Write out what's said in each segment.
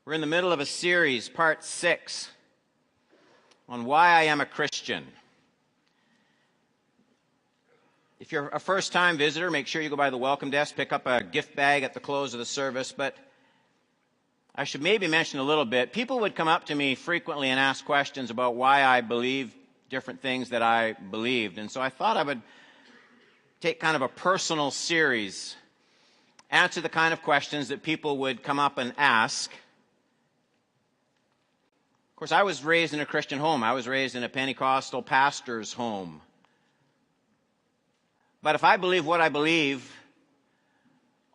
We're in the middle of a series, part 6, on why I am a Christian. If you're a first-time visitor, make sure you go by the welcome desk, pick up a gift bag at the close of the service. But I should maybe mention a little bit. People would come up to me frequently and ask questions about why I believe different things that I believed. And so I thought I would take kind of a personal series, answer the kind of questions that people would come up and ask. Of course, I was raised in a Christian home. I was raised in a Pentecostal pastor's home. But if I believe what I believe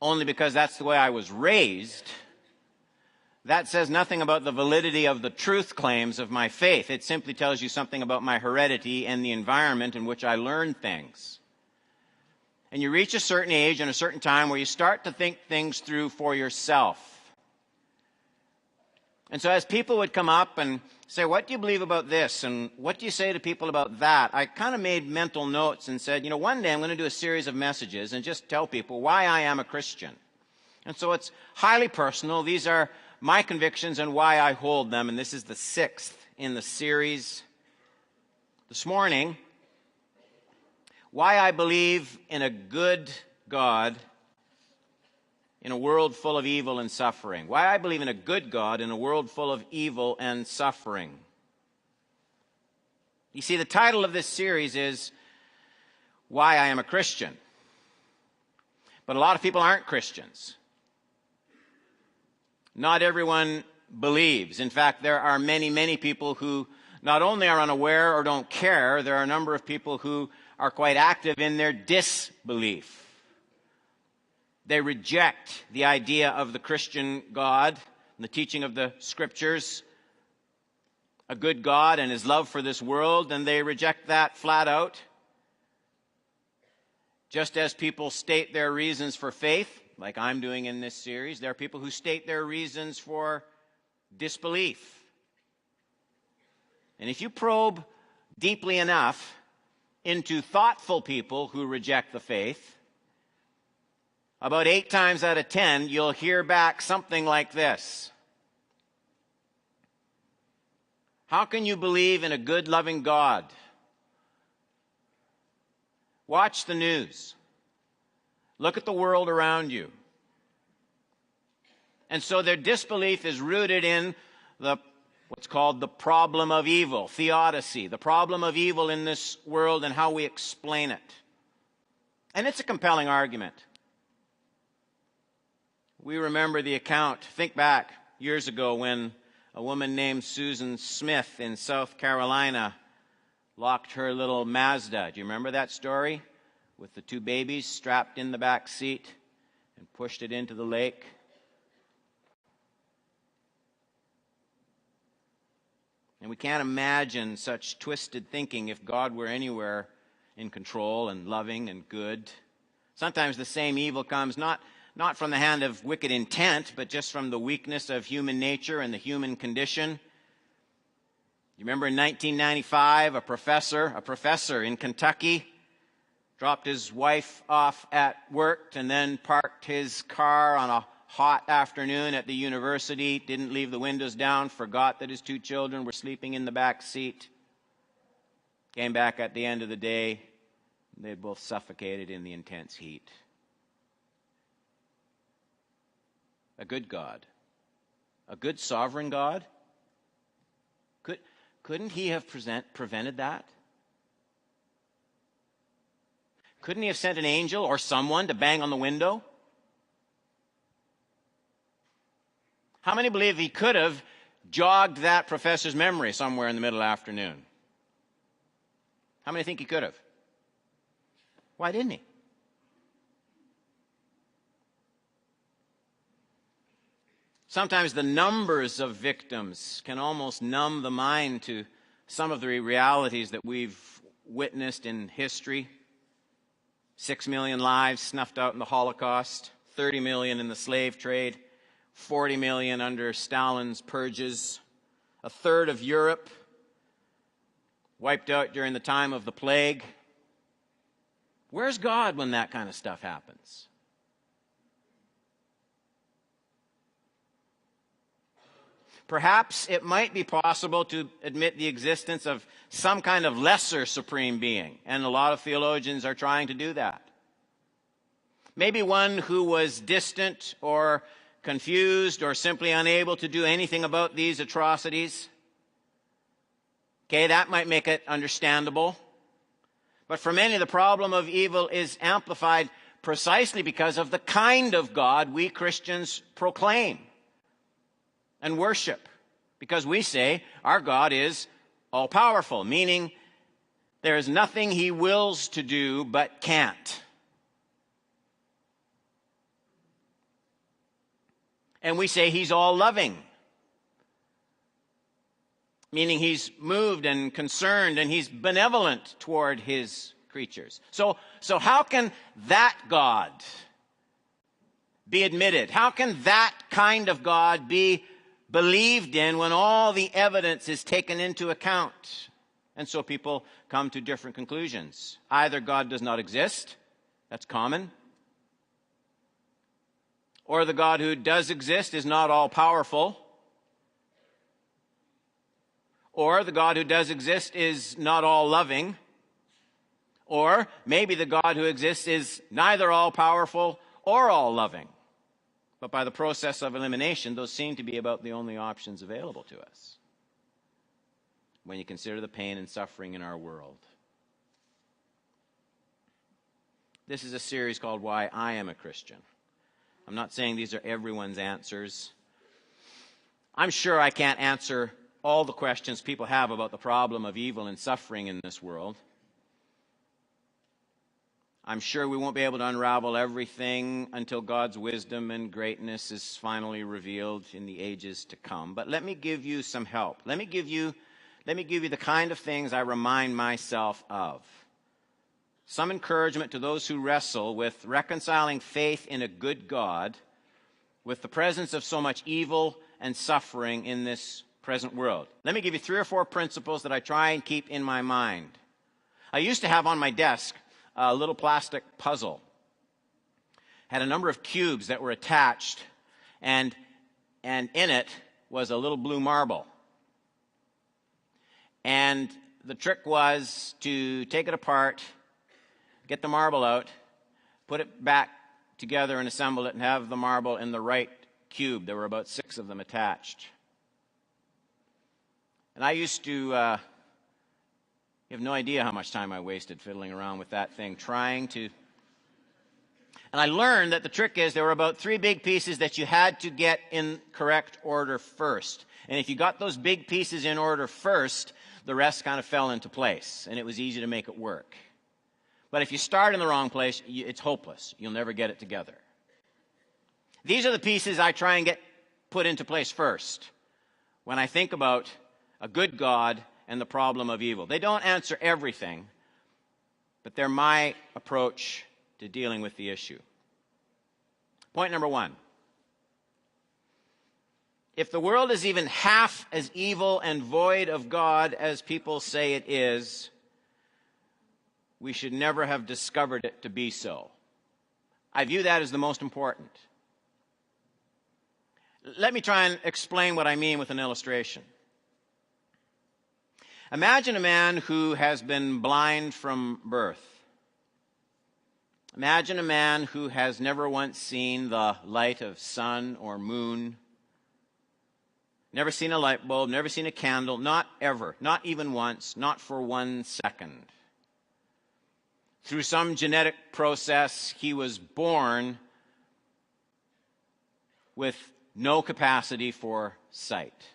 only because that's the way I was raised, that says nothing about the validity of the truth claims of my faith. It simply tells you something about my heredity and the environment in which I learned things. And you reach a certain age and a certain time where you start to think things through for yourself. And so as people would come up and say, what do you believe about this? And what do you say to people about that? I kind of made mental notes and said, one day I'm going to do a series of messages and just tell people why I am a Christian. And so it's highly personal. These are my convictions and why I hold them. And this is the 6th in the series. This morning, why I believe in a good God in a world full of evil and suffering. Why I believe in a good God in a world full of evil and suffering. You see, the title of this series is Why I Am a Christian. But a lot of people aren't Christians. Not everyone believes. In fact, there are many, many people who not only are unaware or don't care, there are a number of people who are quite active in their disbelief. They reject the idea of the Christian God and the teaching of the Scriptures, a good God and His love for this world, and they reject that flat out. Just as people state their reasons for faith, like I'm doing in this series, there are people who state their reasons for disbelief. And if you probe deeply enough into thoughtful people who reject the faith, about 8 times out of 10, you'll hear back something like this. How can you believe in a good, loving God? Watch the news. Look at the world around you. And so their disbelief is rooted in what's called the problem of evil, theodicy, the problem of evil in this world and how we explain it. And it's a compelling argument. We remember the account, think back years ago when a woman named Susan Smith in South Carolina locked her little Mazda. Do you remember that story? With the 2 babies strapped in the back seat and pushed it into the lake. And we can't imagine such twisted thinking if God were anywhere in control and loving and good. Sometimes the same evil comes not from the hand of wicked intent, but just from the weakness of human nature and the human condition. You remember in 1995, a professor in Kentucky dropped his wife off at work and then parked his car on a hot afternoon at the university, didn't leave the windows down, forgot that his 2 children were sleeping in the back seat. Came back at the end of the day, they had both suffocated in the intense heat. A good God, a good sovereign God, couldn't He have prevented that? Couldn't He have sent an angel or someone to bang on the window? How many believe He could have jogged that professor's memory somewhere in the middle of the afternoon? How many think He could have? Why didn't He? Sometimes the numbers of victims can almost numb the mind to some of the realities that we've witnessed in history. 6 million lives snuffed out in the Holocaust, 30 million in the slave trade, 40 million under Stalin's purges, a third of Europe wiped out during the time of the plague. Where's God when that kind of stuff happens? Perhaps it might be possible to admit the existence of some kind of lesser supreme being, and a lot of theologians are trying to do that. Maybe one who was distant or confused or simply unable to do anything about these atrocities. Okay, that might make it understandable. But for many, the problem of evil is amplified precisely because of the kind of God we Christians proclaim and worship, because we say our God is all-powerful, meaning there is nothing he wills to do but can't. And we say he's all-loving, meaning he's moved and concerned and he's benevolent toward his creatures. So how can that God be admitted? How can that kind of God be believed in when all the evidence is taken into account? And so people come to different conclusions. Either God does not exist, that's common, or the God who does exist is not all-powerful, or the God who does exist is not all-loving, or maybe the God who exists is neither all-powerful or all-loving. But by the process of elimination, those seem to be about the only options available to us when you consider the pain and suffering in our world. This is a series called Why I Am a Christian. I'm not saying these are everyone's answers. I'm sure I can't answer all the questions people have about the problem of evil and suffering in this world. I'm sure we won't be able to unravel everything until God's wisdom and greatness is finally revealed in the ages to come. But let me give you some help. Let me give you the kind of things I remind myself of. Some encouragement to those who wrestle with reconciling faith in a good God with the presence of so much evil and suffering in this present world. Let me give you 3 or 4 principles that I try and keep in my mind. I used to have on my desk a little plastic puzzle. Had a number of cubes that were attached, and in it was a little blue marble. And the trick was to take it apart, get the marble out, put it back together and assemble it, and have the marble in the right cube. There were about 6 of them attached. And I used to, you have no idea how much time I wasted fiddling around with that thing, and I learned that the trick is there were about 3 big pieces that you had to get in correct order first. And if you got those big pieces in order first, the rest kind of fell into place, and it was easy to make it work. But if you start in the wrong place, it's hopeless. You'll never get it together. These are the pieces I try and get put into place first when I think about a good God and the problem of evil. They don't answer everything, but they're my approach to dealing with the issue. Point number 1. If the world is even half as evil and void of God as people say it is, we should never have discovered it to be so. I view that as the most important. Let me try and explain what I mean with an illustration. Imagine a man who has been blind from birth. Imagine a man who has never once seen the light of sun or moon, never seen a light bulb, never seen a candle, not ever, not even once, not for 1 second. Through some genetic process, he was born with no capacity for sight.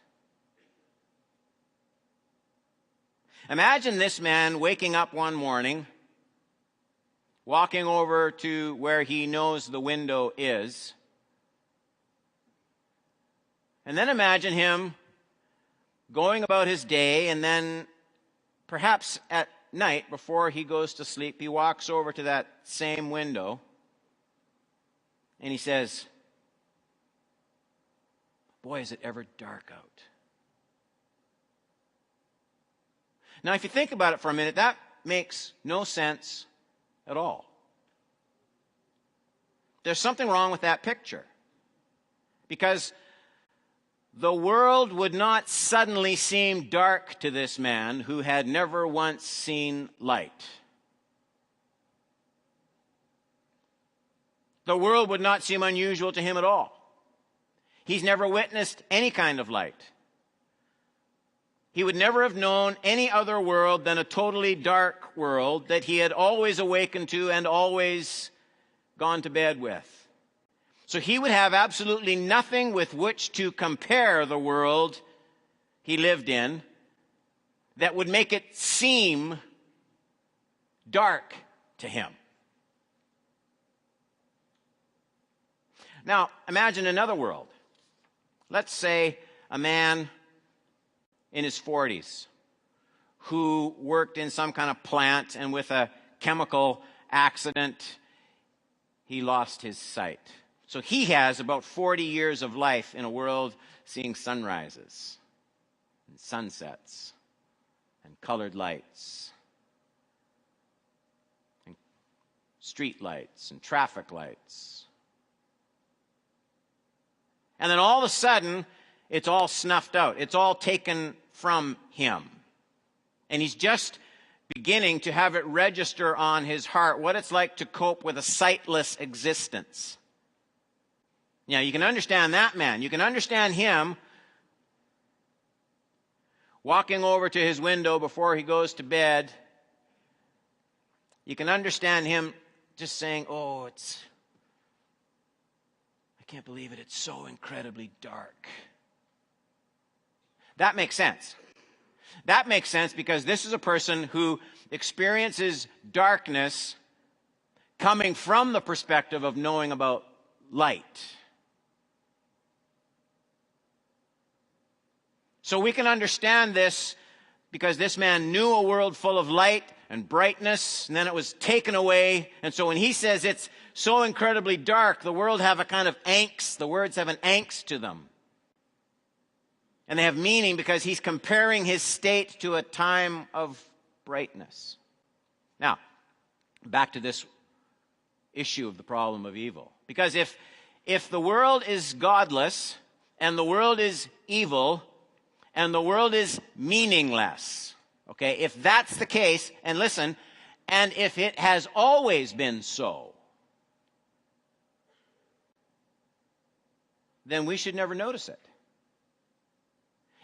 Imagine this man waking up one morning, walking over to where he knows the window is, and then imagine him going about his day, and then perhaps at night before he goes to sleep, he walks over to that same window and he says, "Boy, is it ever dark out." Now, if you think about it for a minute, that makes no sense at all. There's something wrong with that picture, because the world would not suddenly seem dark to this man who had never once seen light. The world would not seem unusual to him at all. He's never witnessed any kind of light. He would never have known any other world than a totally dark world that he had always awakened to and always gone to bed with. So he would have absolutely nothing with which to compare the world he lived in that would make it seem dark to him. Now, imagine another world. Let's say a man in his 40s who worked in some kind of plant, and with a chemical accident, he lost his sight. So he has about 40 years of life in a world seeing sunrises and sunsets and colored lights and street lights and traffic lights. And then all of a sudden, it's all snuffed out. It's all taken from him. And he's just beginning to have it register on his heart what it's like to cope with a sightless existence. Now, you can understand that man. You can understand him walking over to his window before he goes to bed. You can understand him just saying, "Oh, I can't believe it. It's so incredibly dark." That makes sense. That makes sense because this is a person who experiences darkness coming from the perspective of knowing about light. So we can understand this because this man knew a world full of light and brightness, and then it was taken away. And so when he says it's so incredibly dark, the world have a kind of angst. The words have an angst to them. And they have meaning because he's comparing his state to a time of brightness. Now, back to this issue of the problem of evil. Because if the world is godless, and the world is evil, and the world is meaningless, okay, if that's the case, and listen, and if it has always been so, then we should never notice it.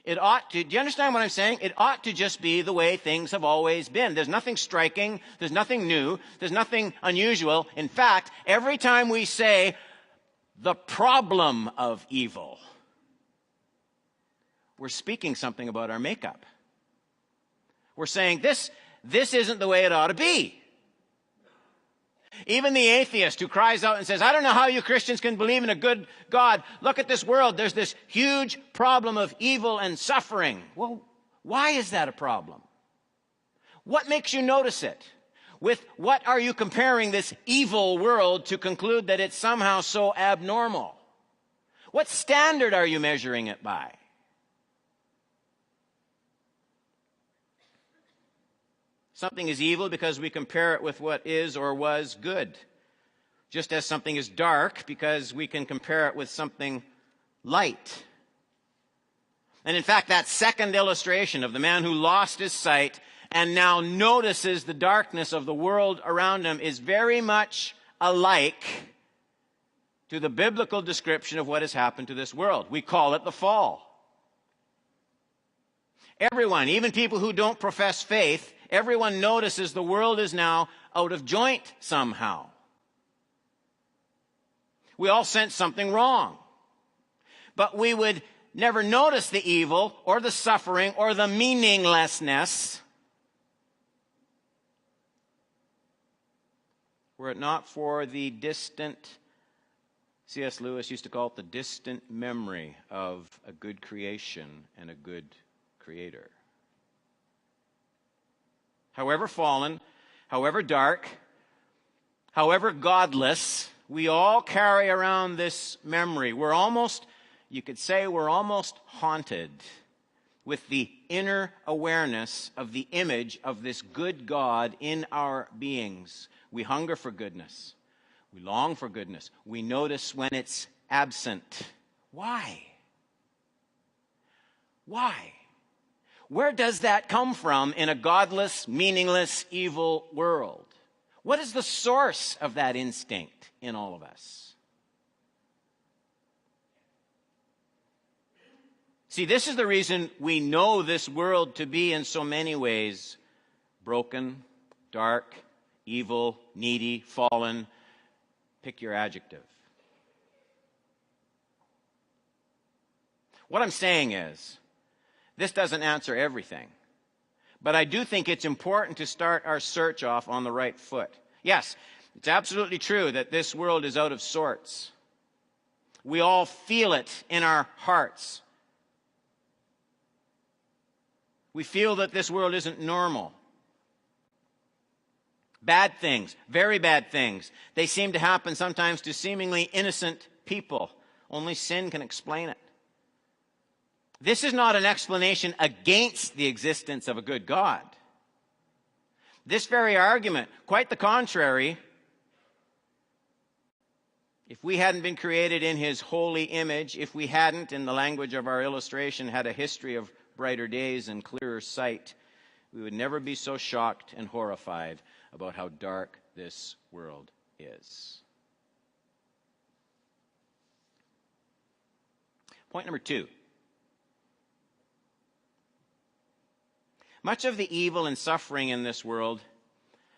It ought to, do you understand what I'm saying? It ought to just be the way things have always been. There's nothing striking, there's nothing new, there's nothing unusual. In fact, every time we say the problem of evil, we're speaking something about our makeup. We're saying this isn't the way it ought to be. Even the atheist who cries out and says, "I don't know how you Christians can believe in a good God. Look at this world. There's this huge problem of evil and suffering." Well, why is that a problem? What makes you notice it? With what are you comparing this evil world to conclude that it's somehow so abnormal? What standard are you measuring it by? Something is evil because we compare it with what is or was good. Just as something is dark because we can compare it with something light. And in fact, that second illustration of the man who lost his sight and now notices the darkness of the world around him is very much alike to the biblical description of what has happened to this world. We call it the fall. Everyone, even people who don't profess faith, everyone notices the world is now out of joint somehow. We all sense something wrong. But we would never notice the evil or the suffering or the meaninglessness were it not for the distant, C.S. Lewis used to call it the distant memory of a good creation and a good creator. However fallen, however dark, however godless, we all carry around this memory. You could say we're almost haunted with the inner awareness of the image of this good God in our beings. We hunger for goodness. We long for goodness. We notice when it's absent. Why? Why? Where does that come from in a godless, meaningless, evil world? What is the source of that instinct in all of us? See, this is the reason we know this world to be in so many ways broken, dark, evil, needy, fallen. Pick your adjective. What I'm saying is, this doesn't answer everything. But I do think it's important to start our search off on the right foot. Yes, it's absolutely true that this world is out of sorts. We all feel it in our hearts. We feel that this world isn't normal. Bad things, very bad things, they seem to happen sometimes to seemingly innocent people. Only sin can explain it. This is not an explanation against the existence of a good God. This very argument, quite the contrary. If we hadn't been created in his holy image, if we hadn't, in the language of our illustration, had a history of brighter days and clearer sight, we would never be so shocked and horrified about how dark this world is. Point number 2. Much of the evil and suffering in this world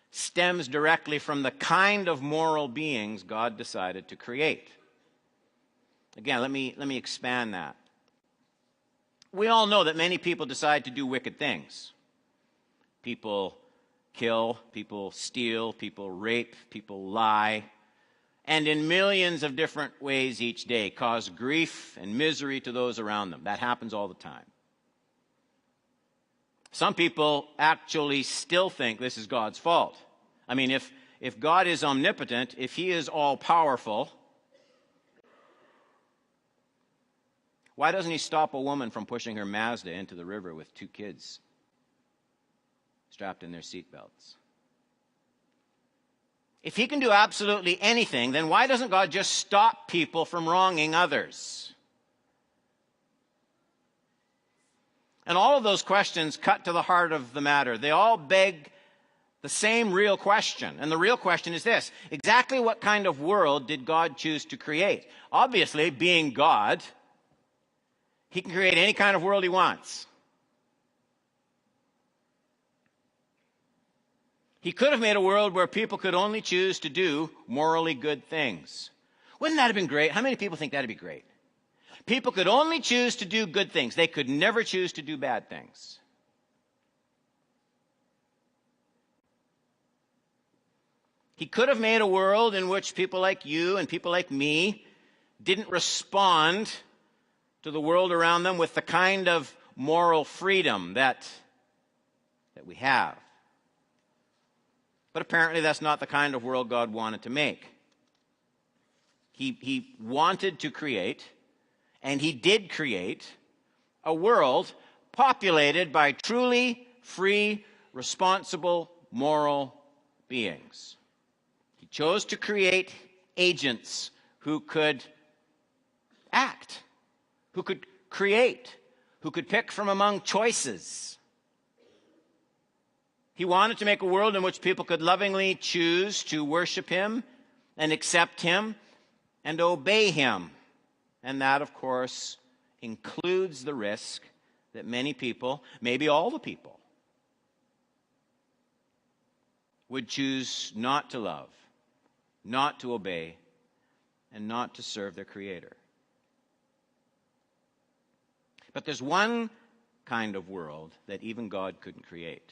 stems directly from the kind of moral beings God decided to create. Again, let me expand that. We all know that many people decide to do wicked things. People kill, people steal, people rape, people lie, and in millions of different ways each day cause grief and misery to those around them. That happens all the time. Some people actually still think this is God's fault. I mean, if God is omnipotent, if he is all-powerful, why doesn't he stop a woman from pushing her Mazda into the river with 2 kids strapped in their seatbelts? If he can do absolutely anything, then why doesn't God just stop people from wronging others? And all of those questions cut to the heart of the matter. They all beg the same real question. And the real question is this: exactly what kind of world did God choose to create? Obviously, being God, he can create any kind of world he wants. He could have made a world where people could only choose to do morally good things. Wouldn't that have been great? How many people think that would be great? People could only choose to do good things. They could never choose to do bad things. He could have made a world in which people like you and people like me didn't respond to the world around them with the kind of moral freedom that we have. But apparently that's not the kind of world God wanted to make. He wanted to create, and he did create, a world populated by truly free, responsible, moral beings. He chose to create agents who could act, who could create, who could pick from among choices. He wanted to make a world in which people could lovingly choose to worship him and accept him and obey him. And that, of course, includes the risk that many people, maybe all the people, would choose not to love, not to obey, and not to serve their Creator. But there's one kind of world that even God couldn't create.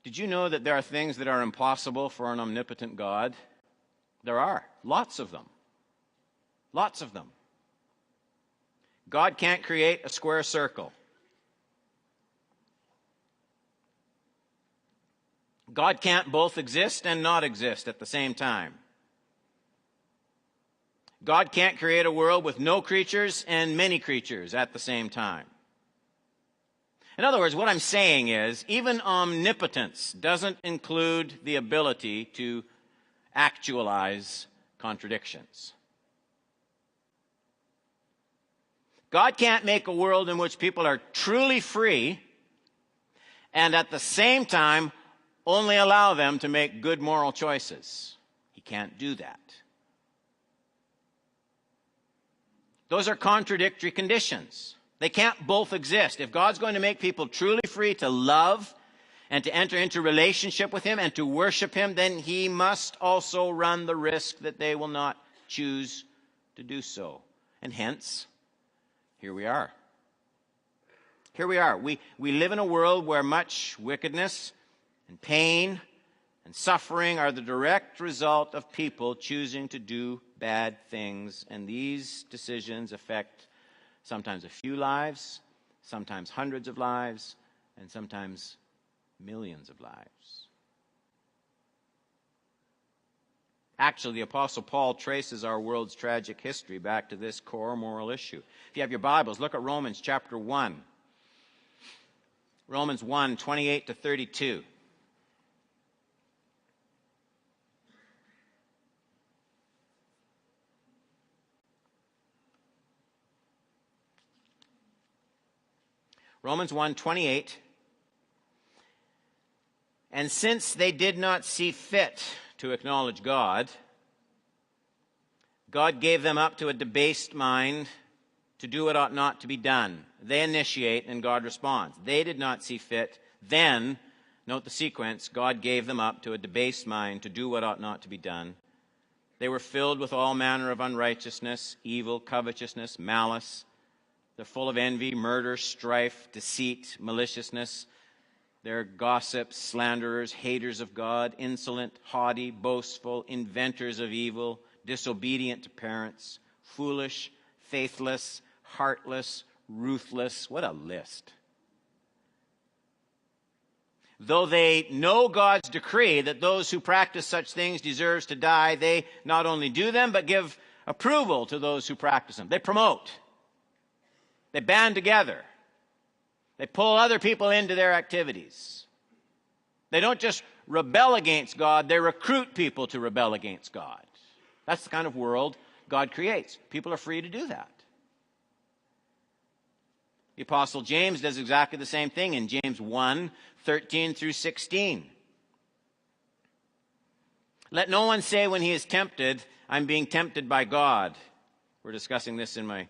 Did you know that there are things that are impossible for an omnipotent God? There are. Lots of them. Lots of them. God can't create a square circle. God can't both exist and not exist at the same time. God can't create a world with no creatures and many creatures at the same time. In other words, what I'm saying is, even omnipotence doesn't include the ability to actualize contradictions. God can't make a world in which people are truly free and at the same time only allow them to make good moral choices. He can't do that. Those are contradictory conditions. They can't both exist. If God's going to make people truly free to love and to enter into relationship with him and to worship him, then he must also run the risk that they will not choose to do so. And hence, here we are. Here we are. We live in a world where much wickedness and pain and suffering are the direct result of people choosing to do bad things. And these decisions affect sometimes a few lives, sometimes hundreds of lives, and sometimes millions of lives. Actually, the Apostle Paul traces our world's tragic history back to this core moral issue. If you have your Bibles, look at Romans chapter 1. Romans 1, 28 to 32. Romans 1, 28. And since they did not see fit to acknowledge God, God gave them up to a debased mind to do what ought not to be done. They initiate and God responds. They did not see fit. Then, note the sequence, God gave them up to a debased mind to do what ought not to be done. They were filled with all manner of unrighteousness, evil, covetousness, malice. They're full of envy, murder, strife, deceit, maliciousness. They're gossips, slanderers, haters of God, insolent, haughty, boastful, inventors of evil, disobedient to parents, foolish, faithless, heartless, ruthless. What a list. Though they know God's decree that those who practice such things deserves to die, they not only do them, but give approval to those who practice them. They promote. They band together. They pull other people into their activities. They don't just rebel against God, they recruit people to rebel against God. That's the kind of world God creates. People are free to do that. The Apostle James does exactly the same thing in James 1, 13 through 16. Let no one say when he is tempted, I'm being tempted by God. We're discussing this in my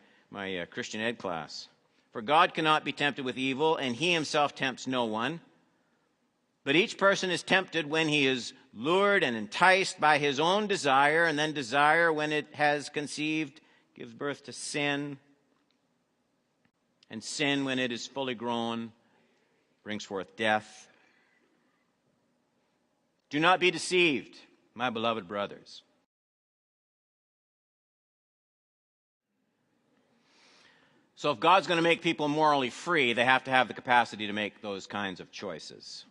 Christian Ed class. For God cannot be tempted with evil, and he himself tempts no one. But each person is tempted when he is lured and enticed by his own desire, and then desire, when it has conceived, gives birth to sin. And sin, when it is fully grown, brings forth death. Do not be deceived, my beloved brothers. So if God's going to make people morally free, they have to have the capacity to make those kinds of choices.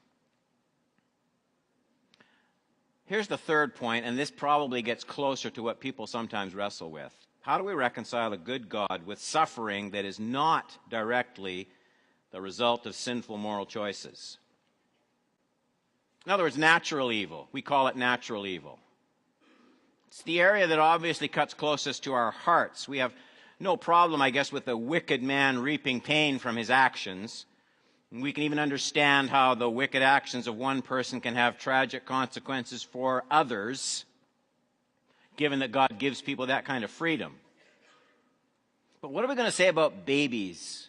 Here's the third point, and this probably gets closer to what people sometimes wrestle with. How do we reconcile a good God with suffering that is not directly the result of sinful moral choices? In other words, natural evil. We call it natural evil. It's the area that obviously cuts closest to our hearts. We have no problem, I guess, with a wicked man reaping pain from his actions. And we can even understand how the wicked actions of one person can have tragic consequences for others, given that God gives people that kind of freedom. But what are we going to say about babies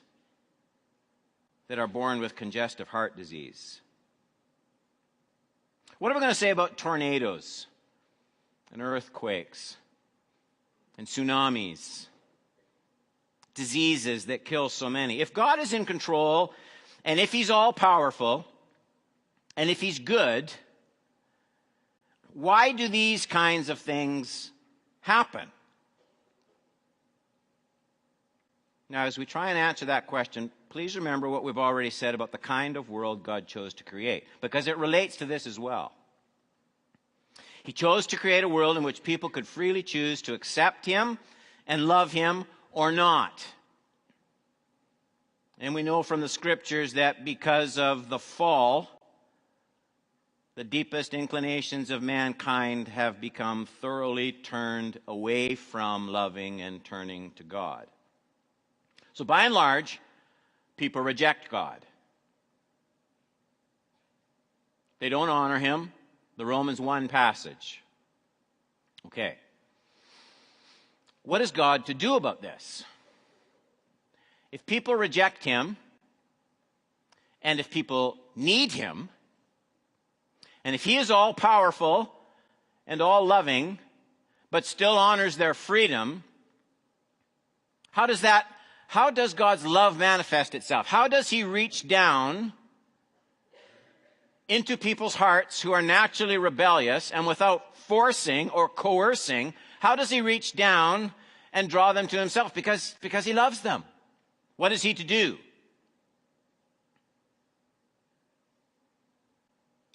that are born with congestive heart disease? What are we going to say about tornadoes and earthquakes and tsunamis? Diseases that kill so many. If God is in control, and if he's all-powerful, and if he's good, why do these kinds of things happen? Now, as we try and answer that question, please remember what we've already said about the kind of world God chose to create, because it relates to this as well. He chose to create a world in which people could freely choose to accept him and love him or not. And we know from the scriptures that because of the fall, the deepest inclinations of mankind have become thoroughly turned away from loving and turning to God. So by and large, people reject God. They don't honor him. The Romans 1 passage. Okay. What is God to do about this? If people reject him, and if people need him, and if he is all powerful and all loving, but still honors their freedom, how does God's love manifest itself? How does he reach down into people's hearts who are naturally rebellious, and without forcing or coercing, how does he reach down and draw them to himself? Because he loves them. What is he to do?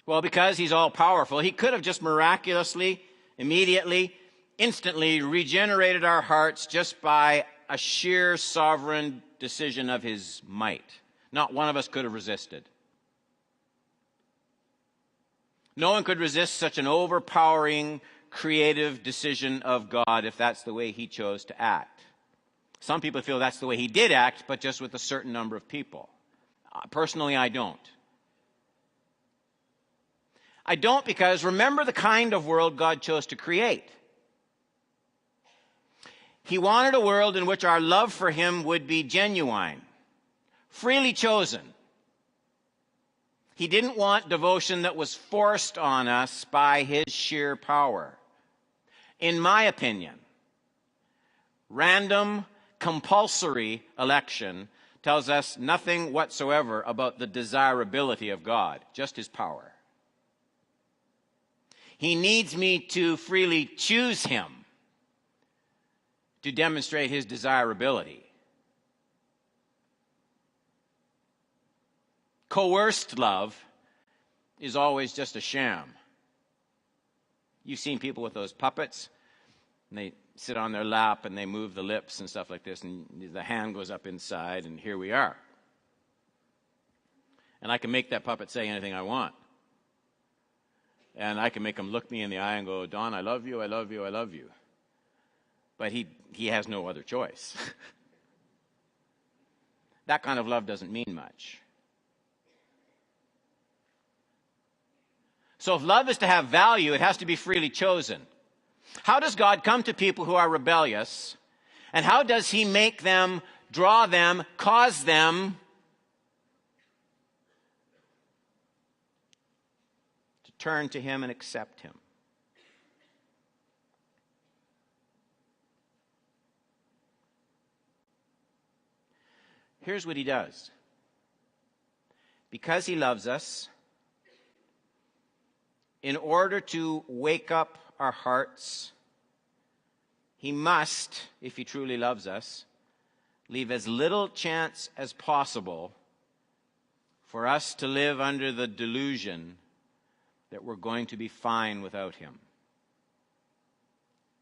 Well, because he's all powerful, he could have just miraculously, immediately, instantly regenerated our hearts just by a sheer sovereign decision of his might. Not one of us could have resisted. No one could resist such an overpowering, creative decision of God if that's the way he chose to act. Some people feel that's the way he did act, but just with a certain number of people. Personally, I don't. I don't because remember the kind of world God chose to create. He wanted a world in which our love for him would be genuine, freely chosen. He didn't want devotion that was forced on us by his sheer power. In my opinion, random, compulsory election tells us nothing whatsoever about the desirability of God, just his power. He needs me to freely choose him to demonstrate his desirability. Coerced love is always just a sham. You've seen people with those puppets, and they sit on their lap and they move the lips and stuff like this, and the hand goes up inside, and here we are. And I can make that puppet say anything I want. And I can make him look me in the eye and go, Don, I love you, I love you, I love you. But he has no other choice. That kind of love doesn't mean much. So if love is to have value, it has to be freely chosen. How does God come to people who are rebellious? And how does he make them, draw them, cause them to turn to him and accept him? Here's what he does. Because he loves us, in order to wake up our hearts, he must, if he truly loves us, leave as little chance as possible for us to live under the delusion that we're going to be fine without him.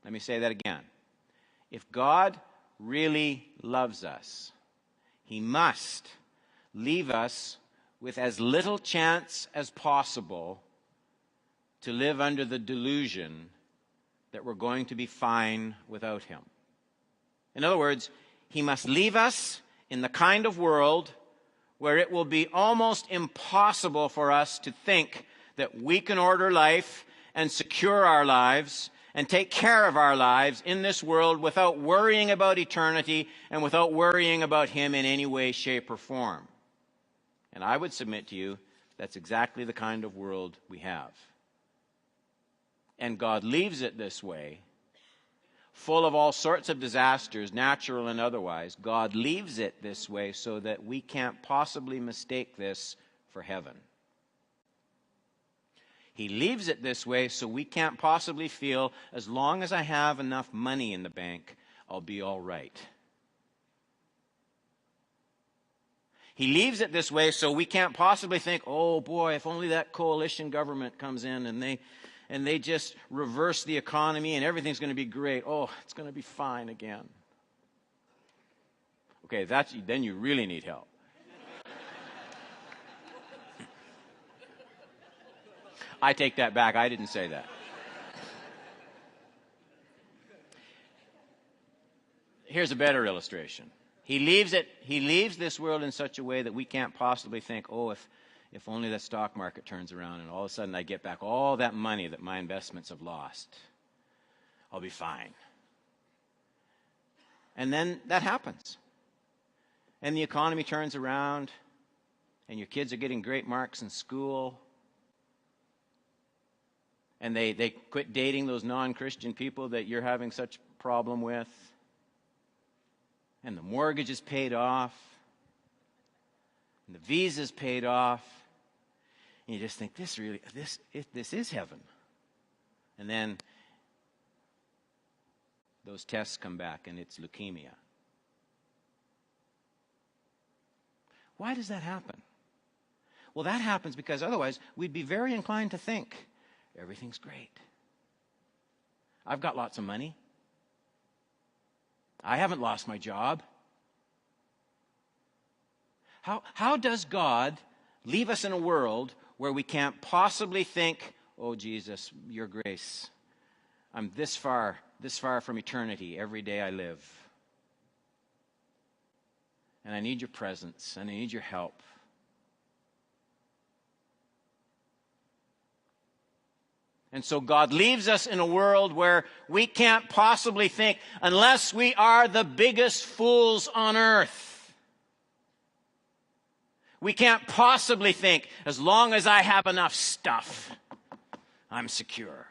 Let me say that again. If God really loves us, he must leave us with as little chance as possible to live under the delusion that we're going to be fine without him. In other words, he must leave us in the kind of world where it will be almost impossible for us to think that we can order life and secure our lives and take care of our lives in this world without worrying about eternity and without worrying about him in any way, shape, or form. And I would submit to you that's exactly the kind of world we have. And God leaves it this way, full of all sorts of disasters, natural and otherwise. God leaves it this way so that we can't possibly mistake this for heaven. He leaves it this way so we can't possibly feel, as long as I have enough money in the bank, I'll be all right. He leaves it this way so we can't possibly think, oh boy, if only that coalition government comes in and they just reverse the economy and everything's going to be great. Oh, it's going to be fine again. Okay, then you really need help. I take that back. I didn't say that. Here's a better illustration. He leaves this world in such a way that we can't possibly think, oh, if only the stock market turns around and all of a sudden I get back all that money that my investments have lost, I'll be fine. And then that happens. And the economy turns around, and your kids are getting great marks in school, and they quit dating those non-Christian people that you're having such problem with, and the mortgage is paid off, and the visa's paid off, and you just think, this is heaven. And then those tests come back, and it's leukemia. Why does that happen? Well, that happens because otherwise we'd be very inclined to think everything's great. I've got lots of money. I haven't lost my job. How does God leave us in a world where we can't possibly think, oh, Jesus, your grace, I'm this far from eternity every day I live. And I need your presence, and I need your help. And so God leaves us in a world where we can't possibly think, unless we are the biggest fools on earth. We can't possibly think, as long as I have enough stuff, I'm secure.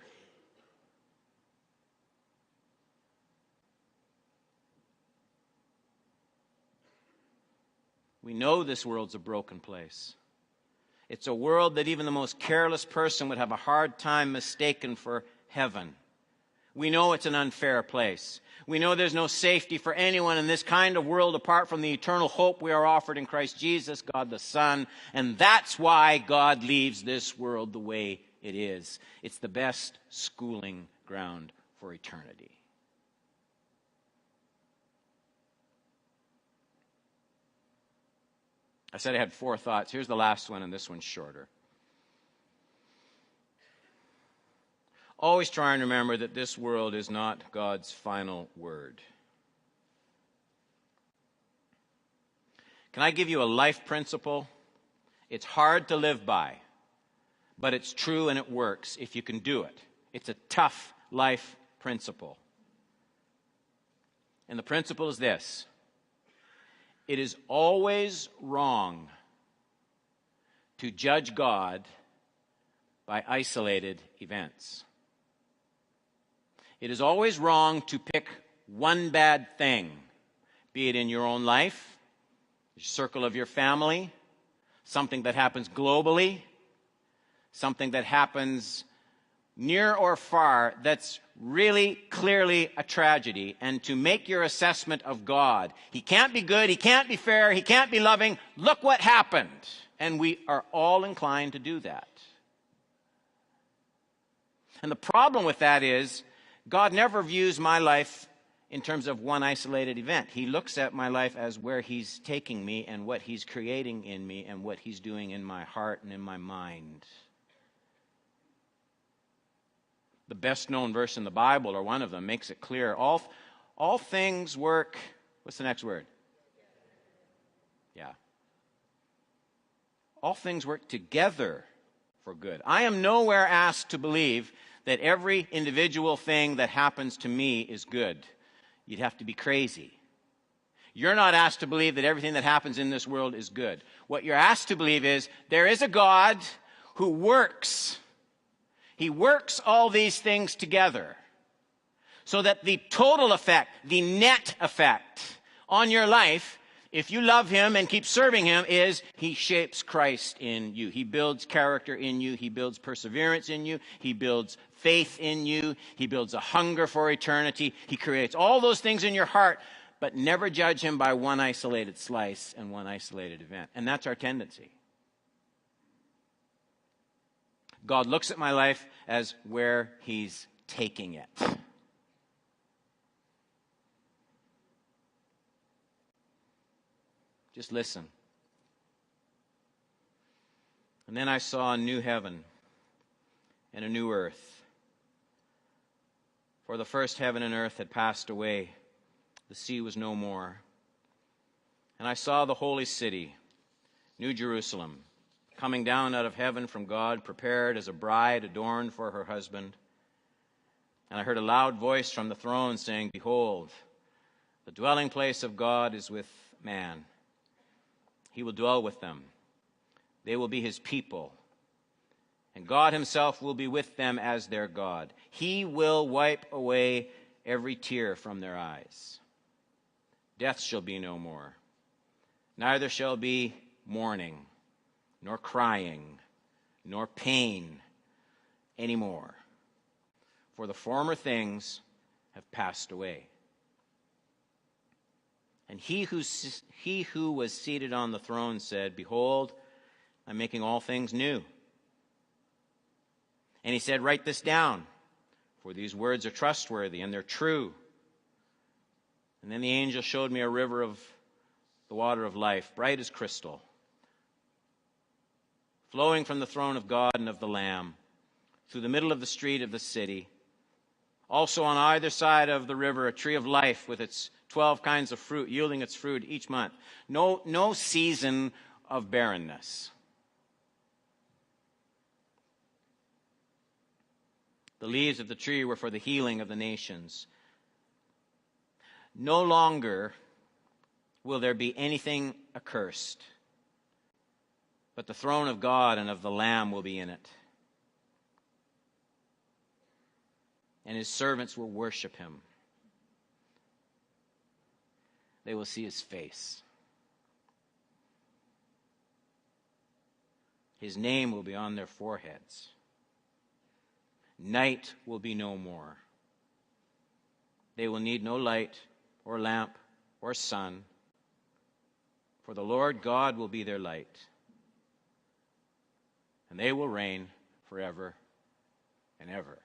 We know this world's a broken place. It's a world that even the most careless person would have a hard time mistaking for heaven. We know it's an unfair place. We know there's no safety for anyone in this kind of world apart from the eternal hope we are offered in Christ Jesus, God the Son. And that's why God leaves this world the way it is. It's the best schooling ground for eternity. I said I had 4 thoughts. Here's the last one, and this one's shorter. Always try and remember that this world is not God's final word. Can I give you a life principle? It's hard to live by, but it's true and it works if you can do it. It's a tough life principle. And the principle is this: it is always wrong to judge God by isolated events. It is always wrong to pick one bad thing, be it in your own life, the circle of your family, something that happens globally, something that happens near or far that's really clearly a tragedy, and to make your assessment of God. He can't be good, he can't be fair, he can't be loving. Look what happened. And we are all inclined to do that. And the problem with that is, God never views my life in terms of one isolated event. He looks at my life as where he's taking me and what he's creating in me and what he's doing in my heart and in my mind. The best known verse in the Bible, or one of them, makes it clear. All things work. What's the next word? Yeah. All things work together for good. I am nowhere asked to believe that every individual thing that happens to me is good. You'd have to be crazy. You're not asked to believe that everything that happens in this world is good. What you're asked to believe is there is a God who works. He works all these things together so that the total effect, the net effect on your life, if you love him and keep serving him, is he shapes Christ in you. He builds character in you. He builds perseverance in you. He builds faith in you. He builds a hunger for eternity. He creates all those things in your heart, but never judge him by one isolated slice and one isolated event. And that's our tendency. God looks at my life as where he's taking it. Just listen. And then I saw a new heaven and a new earth. For the first heaven and earth had passed away. The sea was no more. And I saw the holy city, New Jerusalem, coming down out of heaven from God, prepared as a bride adorned for her husband. And I heard a loud voice from the throne saying, Behold, the dwelling place of God is with man. He will dwell with them. They will be his people. And God himself will be with them as their God. He will wipe away every tear from their eyes. Death shall be no more. Neither shall be mourning, nor crying, nor pain anymore. For the former things have passed away. And he who was seated on the throne said, Behold, I'm making all things new. And he said, Write this down, for these words are trustworthy and they're true. And then the angel showed me a river of the water of life, bright as crystal, flowing from the throne of God and of the Lamb, through the middle of the street of the city. Also on either side of the river, a tree of life with its 12 kinds of fruit, yielding its fruit each month. No season of barrenness. The leaves of the tree were for the healing of the nations. No longer will there be anything accursed, but the throne of God and of the Lamb will be in it. And his servants will worship him. They will see his face. His name will be on their foreheads. Night will be no more. They will need no light or lamp or sun, for the Lord God will be their light, and they will reign forever and ever.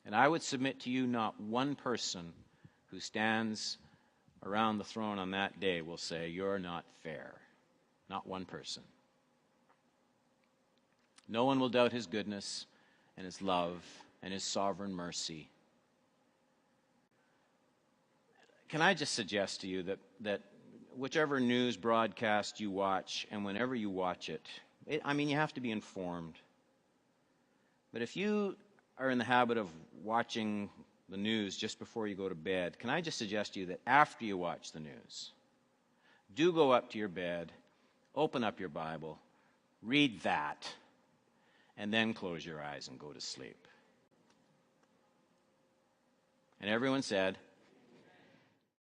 And I would submit to you, not one person who stands around the throne on that day will say, You're not fair. Not one person. No one will doubt his goodness and his love and his sovereign mercy. Can I just suggest to you that whichever news broadcast you watch, and whenever you watch it, you have to be informed. But if you are in the habit of watching the news just before you go to bed, can I just suggest to you that after you watch the news, do go up to your bed, open up your Bible, read that, and then close your eyes and go to sleep. And everyone said,